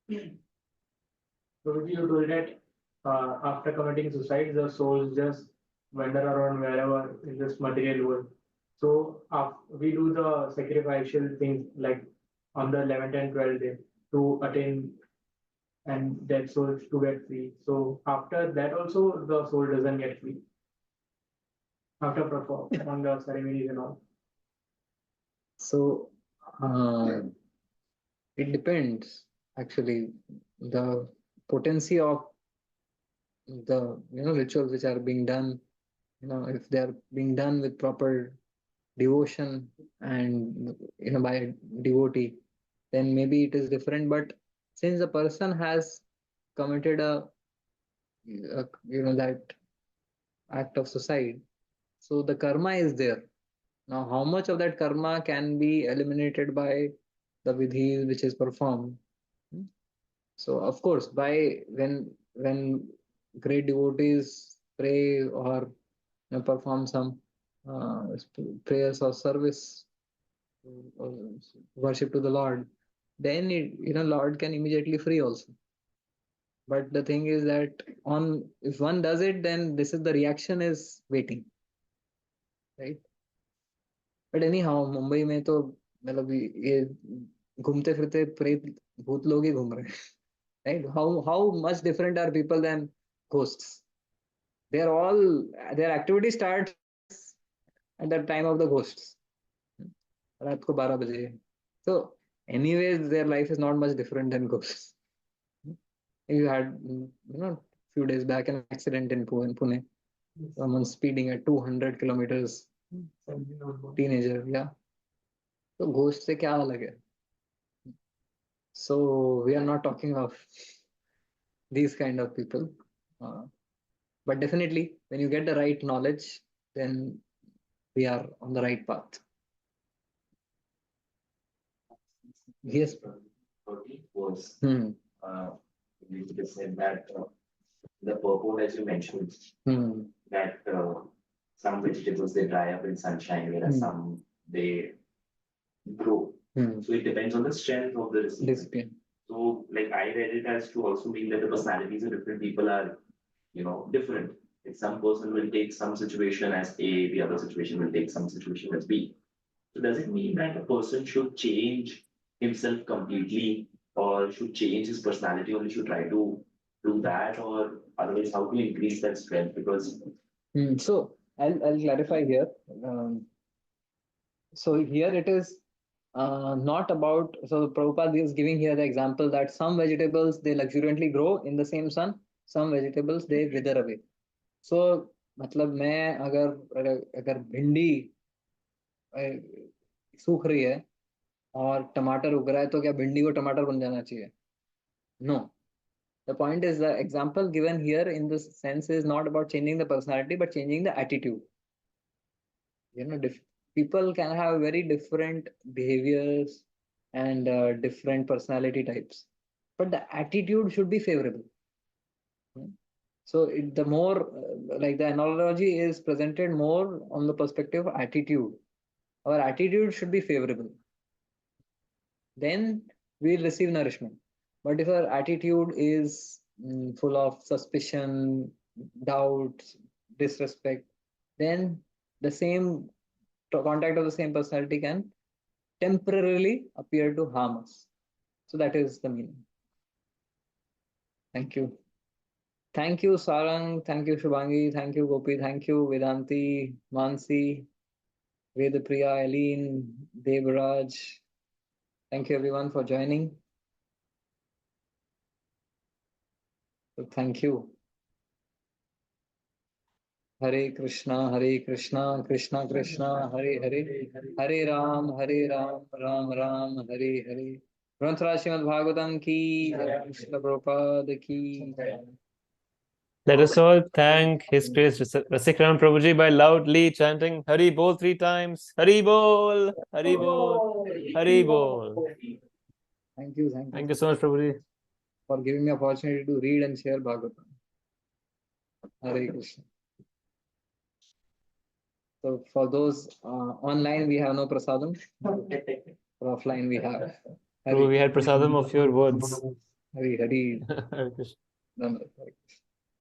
So you told that after committing suicide, the souls just wander around wherever in this material world. So we do the sacrificial things like on the 11th and 12th day to attain and that soul to get free. So after that also the soul doesn't get free after performing the ceremonies and all. So it depends actually the potency of the rituals which are being done. If they are being done with proper devotion and by a devotee, then maybe it is different. But since the person has committed a that act of suicide, so the karma is there. Now how much of that karma can be eliminated by the vidhi which is performed? So of course, by when great devotees pray or perform some prayers or service or worship to the Lord, then Lord can immediately free also. But the thing is that if one does it, then this is the reaction is waiting, right? But anyhow, Mumbai में तो मतलब ये घूमते फिरते प्रेत भूत लोग ही घूम रहे हैं, right? How much different are people than ghosts? Their activity starts at the time of the ghosts, रात को 12 बजे. So anyways, their life is not much different than ghosts. You had few days back an accident in Pune. Someone speeding at 200 kilometers. Teenager, yeah. So ghost से क्या अलग है? So we are not talking of these kind of people. But definitely, when you get the right knowledge, then we are on the right path. Yes. Was Hmm. you just said that the purport, as you mentioned, that some vegetables they dry up in sunshine, whereas some they grow. So it depends on the strength of the recipient. So, like I read it as to also mean that the personalities of different people are, different. Like some person will take some situation as A, the other situation will take some situation as B. So does it mean that a person should change himself completely or should change his personality or he should try to do that, or otherwise how to increase that strength? Because So I'll clarify here. So here it is not about, so Prabhupada is giving here the example that some vegetables they luxuriantly grow in the same sun, some vegetables they wither away. So मतलब मैं अगर भिंडी सूख रही है और टमाटर उग रहा है तो क्या भिंडी को टमाटर बन जाना चाहिए? No. The point is the example given here in this sense is not about changing the personality but changing the attitude. People can have very different behaviors and different personality types, but the attitude should be favorable. So the more like the analogy is presented more on the perspective of attitude. Our attitude should be favorable. Then we'll receive nourishment. But if our attitude is full of suspicion, doubt, disrespect, then the same contact of the same personality can temporarily appear to harm us. So that is the meaning. Thank you. Thank you, Sarang. Thank you, Shubhangi. Thank you, Gopi. Thank you, Vedanti, Mansi, Vedapriya, Eileen, Devraj. Thank you, everyone, for joining. So thank you. Hare Krishna, Krishna Krishna, Hare Hare, Hare Ram, Ram Ram, Hare Hare. Granth Srimad Bhagavatam ki, Krishna Prabhupada ki. Let us all thank His Grace Rasikram Prabhuji by loudly chanting Hari Bol 3 times. Hari Bol, Hari Bol, Hari Bol. Thank you. Thank you so much, Prabhuji, for giving me opportunity to read and share Bhagavatam. Hare Krishna. So for those online, we have no prasadam. For offline, we have. we had prasadam of your words. Hare Hare. Hare Krishna. Hare Krishna.